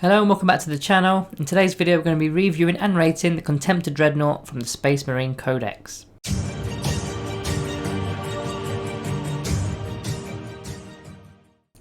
Hello and welcome back to the channel. In today's video we're going to be reviewing and rating the Contemptor Dreadnought from the Space Marine Codex.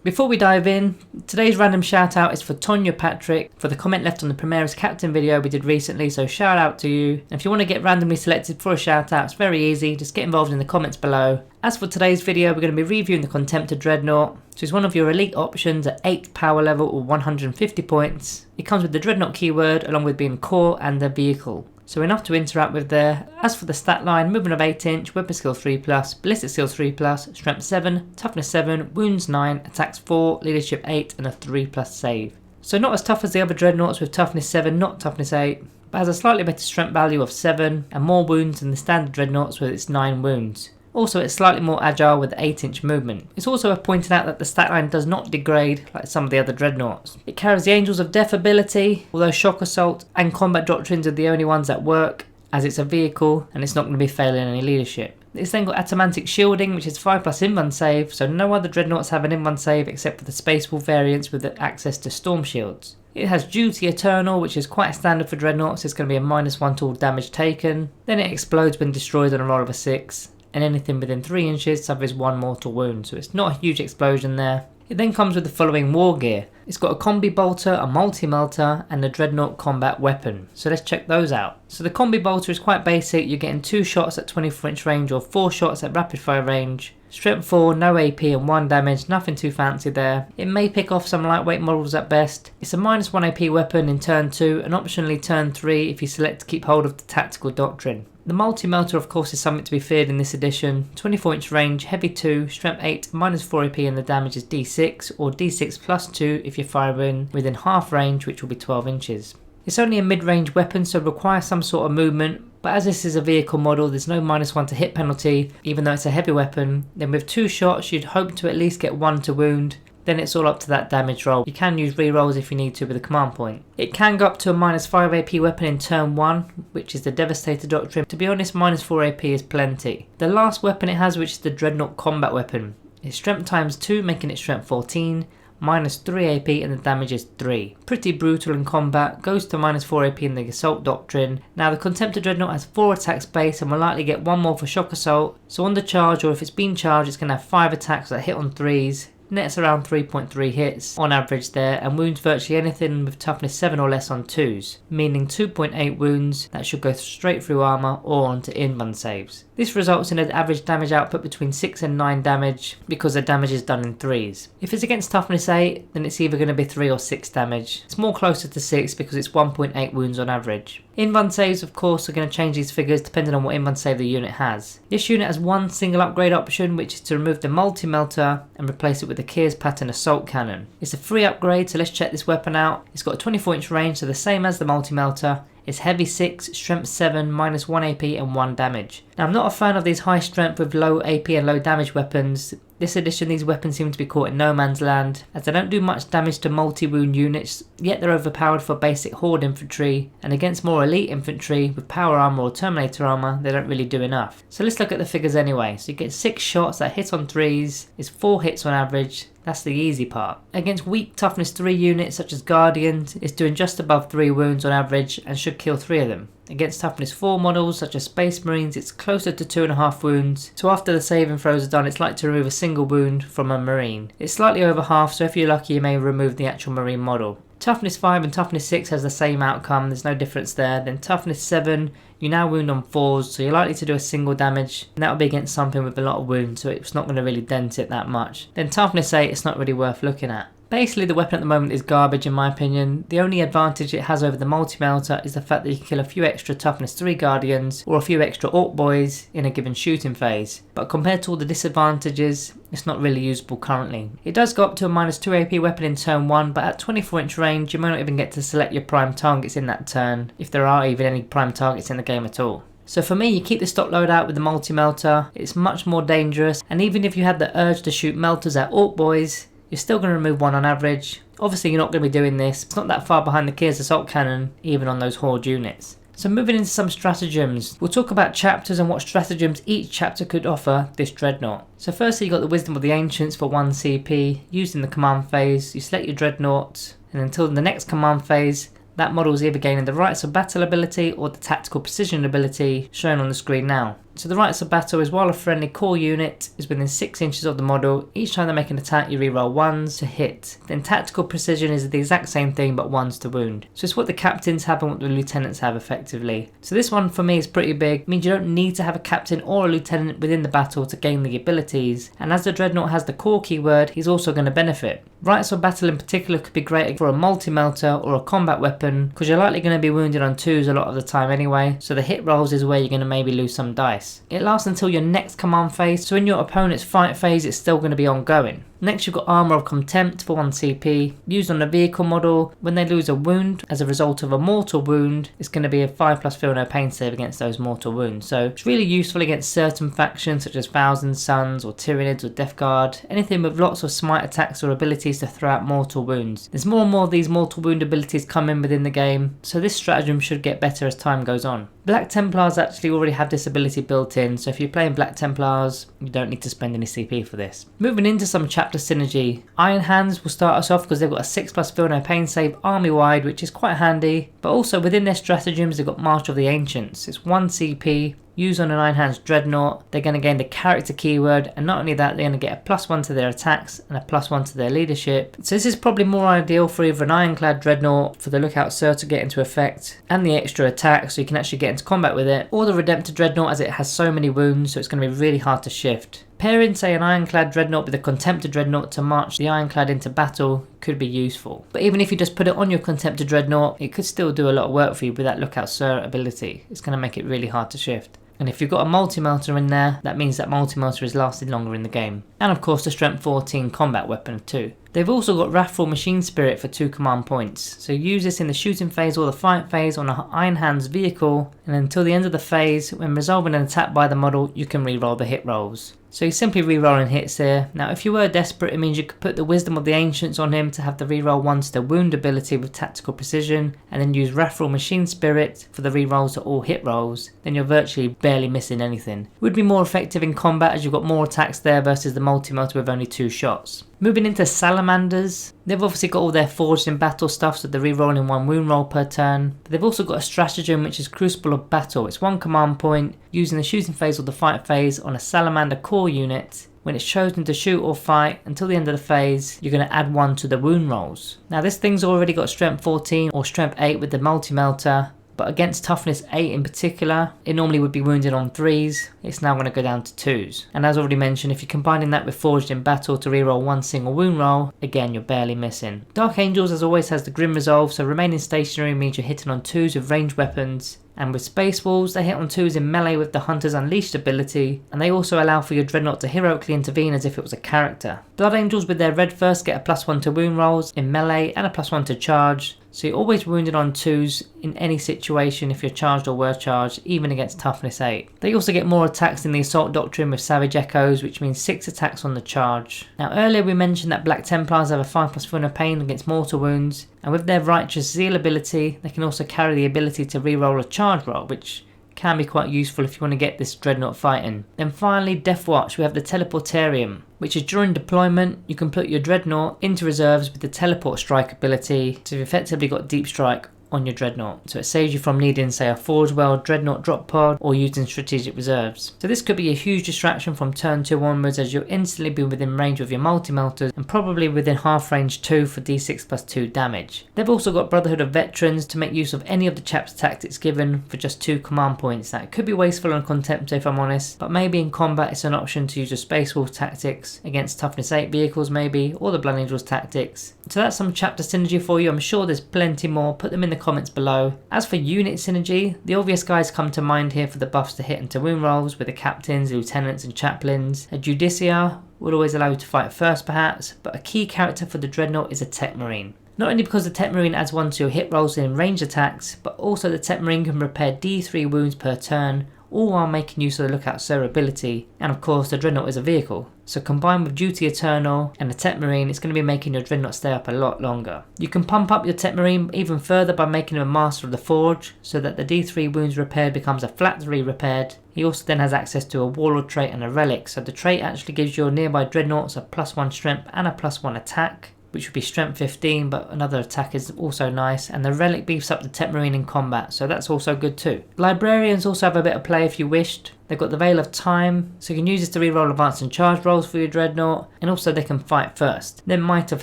Before we dive in, today's random shout out is for Tonya Patrick for the comment left on the Primaris Captain video we did recently, so shout out to you. And if you want to get randomly selected for a shout out, it's very easy, just get involved in the comments below. As for today's video, we're going to be reviewing the Contemptor Dreadnought. So it's one of your elite options at 8th power level or 150 points. It comes with the Dreadnought keyword along with being core and a vehicle. So enough to interact with there. As for the stat line, movement of 8 inch, weapon skill 3+, ballistic skill 3+, strength 7, toughness 7, wounds 9, attacks 4, leadership 8 and a 3+ save. So not as tough as the other dreadnoughts with toughness 7, not toughness 8, but has a slightly better strength value of 7 and more wounds than the standard dreadnoughts with its 9 wounds. Also, it's slightly more agile with 8 inch movement. It's also worth pointing out that the stat line does not degrade like some of the other dreadnoughts. It carries the Angels of Death ability, although Shock Assault and Combat Doctrines are the only ones that work, as it's a vehicle and it's not going to be failing any leadership. It's then got Atomantic Shielding, which is 5+ invuln save, so no other dreadnoughts have an invuln save except for the Space Wolf variants with access to Storm Shields. It has Duty Eternal, which is quite standard for dreadnoughts. It's going to be a -1 to all damage taken. Then it explodes when destroyed on a roll of a 6. And anything within 3 inches suffers 1 mortal wound, so it's not a huge explosion there. It then comes with the following Wargear. It's got a Combi Bolter, a Multi-Melter and a Dreadnought combat weapon, so let's check those out. So the Combi Bolter is quite basic, you're getting 2 shots at 24 inch range or 4 shots at rapid fire range. Strength 4, no AP and 1 damage, nothing too fancy there. It may pick off some lightweight models at best. It's a -1 AP weapon in turn 2 and optionally turn 3 if you select to keep hold of the Tactical Doctrine. The Multi-Melter of course is something to be feared in this edition. 24 inch range, heavy 2, strength 8, -4 AP and the damage is D6 or D6 +2 if you're firing within half range, which will be 12 inches. It's only a mid-range weapon so it requires some sort of movement, but as this is a vehicle model there's no -1 to hit penalty even though it's a heavy weapon. Then with 2 shots you'd hope to at least get 1 to wound. Then it's all up to that damage roll. You can use rerolls if you need to with a command point. It can go up to a -5 AP weapon in turn 1, which is the Devastator Doctrine. To be honest, -4 AP is plenty. The last weapon it has, which is the Dreadnought combat weapon, is strength ×2, making it strength 14, -3 AP and the damage is 3. Pretty brutal in combat, goes to -4 AP in the Assault Doctrine. Now the Contemptor Dreadnought has 4 attacks base and will likely get 1 more for Shock Assault, so on the charge or if it's been charged it's going to have 5 attacks that hit on 3s. Nets around 3.3 hits on average there and wounds virtually anything with toughness 7 or less on 2s, meaning 2.8 wounds that should go straight through armour or onto invuln saves. This results in an average damage output between 6 and 9 damage because the damage is done in 3s. If it's against toughness 8 then it's either going to be 3 or 6 damage. It's more closer to 6 because it's 1.8 wounds on average. Invuln saves of course are going to change these figures depending on what invuln save the unit has. This unit has one single upgrade option, which is to remove the Multi-Melter and replace it with the Keir's Pattern Assault Cannon. It's a free upgrade, so let's check this weapon out. It's got a 24 inch range, so the same as the Multi-Melter. It's heavy 6, strength 7, -1 AP and 1 damage. Now I'm not a fan of these high strength with low AP and low damage weapons. This edition these weapons seem to be caught in no man's land as they don't do much damage to multi-wound units, yet they're overpowered for basic horde infantry, and against more elite infantry with power armor or terminator armor they don't really do enough. So let's look at the figures anyway. So you get 6 shots that hit on 3s, it's 4 hits on average. That's the easy part. Against weak toughness 3 units such as Guardians, it's doing just above 3 wounds on average and should kill 3 of them. Against toughness 4 models such as Space Marines it's closer to 2.5 wounds, so after the saving throws are done it's like to remove a single wound from a Marine. It's slightly over half, so if you're lucky you may remove the actual Marine model. Toughness 5 and toughness 6 has the same outcome, there's no difference there. Then toughness 7 you now wound on 4s, so you're likely to do a single damage, and that will be against something with a lot of wounds, so it's not going to really dent it that much. Then toughness 8 it's not really worth looking at. Basically the weapon at the moment is garbage in my opinion. The only advantage it has over the Multi-Melter is the fact that you can kill a few extra toughness 3 Guardians or a few extra Orc Boys in a given shooting phase, but compared to all the disadvantages it's not really usable currently. It does go up to a -2 AP weapon in turn 1, but at 24 inch range you may not even get to select your prime targets in that turn, if there are even any prime targets in the game at all. So for me, you keep the stock load out with the Multi-Melter, it's much more dangerous, and even if you had the urge to shoot melters at Orc Boys, you're still going to remove 1 on average. Obviously you're not going to be doing this, it's not that far behind the Keir's Assault Cannon even on those horde units. So moving into some stratagems, we'll talk about chapters and what stratagems each chapter could offer this dreadnought. So firstly you got the Wisdom of the Ancients for 1 CP, used in the command phase. You select your dreadnought, and until the next command phase, that model is either gaining the Rites of Battle ability or the Tactical Precision ability shown on the screen now. So the Rites of Battle is while a friendly core unit is within 6 inches of the model, each time they make an attack you reroll 1s to hit. Then Tactical Precision is the exact same thing but 1s to wound. So it's what the captains have and what the lieutenants have effectively. So this one for me is pretty big. It means you don't need to have a captain or a lieutenant within the battle to gain the abilities, and as the Dreadnought has the core keyword, he's also going to benefit. Rites of Battle in particular could be great for a multi-melter or a combat weapon, because you're likely going to be wounded on 2s a lot of the time anyway, so the hit rolls is where you're going to maybe lose some dice. It lasts until your next command phase, so in your opponent's fight phase it's still going to be ongoing. Next you've got Armour of Contempt for 1 CP, used on a vehicle model. When they lose a wound as a result of a mortal wound, it's going to be a 5+ feel no pain save against those mortal wounds. So it's really useful against certain factions such as Thousand Sons or Tyranids or Death Guard, anything with lots of smite attacks or abilities to throw out mortal wounds. There's more and more of these mortal wound abilities coming within the game, so this stratagem should get better as time goes on. Black Templars actually already have this ability built in, so if you're playing Black Templars, you don't need to spend any CP for this. Moving into some chapter synergy, Iron Hands will start us off because they've got a 6+ feel no pain save army wide, which is quite handy, but also within their stratagems they've got March of the Ancients. It's 1 CP, used on an Iron Hands Dreadnought. They're going to gain the character keyword, and not only that, they're going to get a +1 to their attacks and a +1 to their leadership. So this is probably more ideal for either an Ironclad Dreadnought for the Lookout Sir to get into effect and the extra attack so you can actually get into combat with it, or the Redemptor Dreadnought as it has so many wounds so it's going to be really hard to shift. Pairing say an Ironclad Dreadnought with a Contemptor Dreadnought to march the Ironclad into battle could be useful. But even if you just put it on your Contemptor Dreadnought, it could still do a lot of work for you with that Lookout Sir ability. It's going to make it really hard to shift. And if you've got a multi-melter in there, that means that multi-melter is lasting longer in the game. And of course the Strength 14 combat weapon of 2. They've also got Wrathful Machine Spirit for 2 command points, so use this in the shooting phase or the fight phase on an Iron Hands vehicle, and until the end of the phase, when resolving an attack by the model, you can reroll the hit rolls. So you're simply rerolling hits here. Now if you were desperate, it means you could put the Wisdom of the Ancients on him to have the reroll 1s to wound ability with tactical precision, and then use Wrathful Machine Spirit for the rerolls to all hit rolls. Then you're virtually barely missing anything. It would be more effective in combat as you've got more attacks there versus the multi-melter with only 2 shots. Moving into Salamanders, they've obviously got all their forged in battle stuff, so they're rerolling 1 wound roll per turn. But they've also got a stratagem which is Crucible of Battle. It's 1 command point, using the shooting phase or the fight phase on a Salamander core unit. When it's chosen to shoot or fight until the end of the phase, you're going to add 1 to the wound rolls. Now this thing's already got strength 14 or strength 8 with the multi-melter, but against toughness 8 in particular, it normally would be wounded on 3s, it's now going to go down to 2s. And as already mentioned, if you're combining that with Forged in Battle to reroll 1 single wound roll, again you're barely missing. Dark Angels as always has the Grim Resolve, so remaining stationary means you're hitting on 2s with ranged weapons. And with Space Wolves, they hit on 2s in melee with the Hunter's Unleashed ability, and they also allow for your Dreadnought to heroically intervene as if it was a character. Blood Angels with their red first get a +1 to wound rolls in melee and a +1 to charge, so you're always wounded on 2s in any situation if you're charged or were charged, even against toughness 8. They also get more attacks in the Assault Doctrine with Savage Echoes, which means 6 attacks on the charge. Now earlier we mentioned that Black Templars have a 5+ feel no pain against mortal wounds, and with their Righteous Zeal ability, they can also carry the ability to reroll a charge roll, which can be quite useful if you want to get this Dreadnought fighting. Then finally, Death Watch, we have the Teleportarium, which is during deployment, you can put your Dreadnought into reserves with the Teleport Strike ability, so you've effectively got Deep Strike on your Dreadnought, so it saves you from needing say a Forge Well Dreadnought drop pod or using strategic reserves. So this could be a huge distraction from turn 2 onwards, as you'll instantly be within range of your multi-melters and probably within half range 2 for d6+2 damage. They've also got Brotherhood of Veterans to make use of any of the chapter tactics given for just 2 command points. That could be wasteful on Contemptor if I'm honest, but maybe in combat it's an option to use your Space Wolf tactics against toughness 8 vehicles maybe, or the Blood Angels tactics. So that's some chapter synergy for you. I'm sure there's plenty more, put them in the comments below. As for unit synergy, the obvious guys come to mind here for the buffs to hit and to wound rolls with the captains, lieutenants and chaplains. A Judicia would always allow you to fight first perhaps, but a key character for the Dreadnought is a Tech Marine. Not only because the Tech Marine adds 1 to your hit rolls in range attacks, but also the Tech Marine can repair D3 wounds per turn, all while making use of the Lookout Sir ability, and of course the Dreadnought is a vehicle, so combined with Duty Eternal and the Tech Marine, it's going to be making your Dreadnought stay up a lot longer. You can pump up your Tech Marine even further by making him a Master of the Forge, so that the D3 wounds repaired becomes a flat 3 repaired. He also then has access to a Warlord trait and a Relic, so the trait actually gives your nearby Dreadnoughts a +1 strength and a +1 attack. which would be strength 15, but another attack is also nice, and the relic beefs up the Tech Marine in combat, so that's also good too. Librarians also have a bit of play if you wished. They've got the Veil of Time, so you can use this to reroll advanced and charge rolls for your Dreadnought, and also they can fight first. Then Might of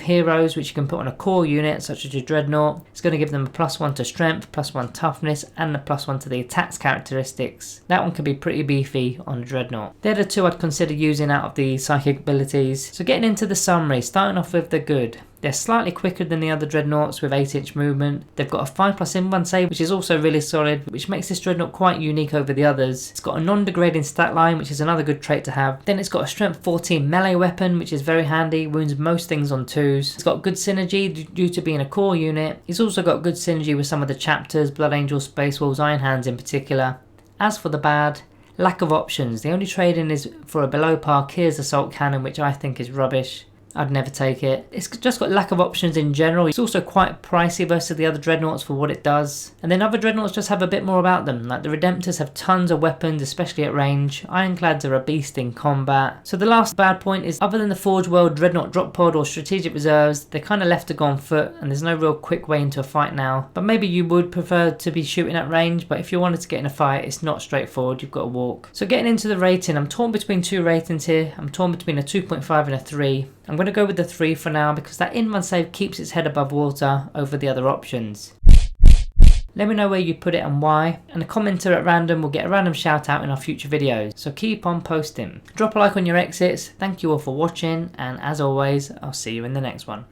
Heroes, which you can put on a core unit such as your Dreadnought. It's going to give them a +1 to strength, +1 toughness, and a +1 to the attacks characteristics. That one could be pretty beefy on a Dreadnought. They're the two I'd consider using out of the psychic abilities. So getting into the summary, starting off with the good. They're slightly quicker than the other Dreadnoughts with 8-inch movement. They've got a 5+ invuln save, which is also really solid, which makes this Dreadnought quite unique over the others. It's got a non-degrading stat line, which is another good trait to have. Then it's got a strength 14 melee weapon, which is very handy, wounds most things on 2s. It's got good synergy due to being a core unit. It's also got good synergy with some of the chapters, Blood Angels, Space Wolves, Iron Hands in particular. As for the bad, lack of options. The only trade-in is for a below par Kyr's Assault Cannon, which I think is rubbish. I'd never take it. It's just got lack of options in general. It's also quite pricey versus the other Dreadnoughts for what it does. And then other Dreadnoughts just have a bit more about them. Like the Redemptors have tons of weapons, especially at range. Ironclads are a beast in combat. So the last bad point is, other than the Forge World, Dreadnought Drop Pod or Strategic Reserves, they're kind of left to go on foot and there's no real quick way into a fight now. But maybe you would prefer to be shooting at range, but if you wanted to get in a fight, it's not straightforward, you've got to walk. So getting into the rating, I'm torn between two ratings here. I'm torn between a 2.5 and a 3. I'm going to go with the 3 for now because that invuln save keeps its head above water over the other options. Let me know where you put it and why, and a commenter at random will get a random shout out in our future videos, so keep on posting. Drop a like on your exits, thank you all for watching, and as always, I'll see you in the next one.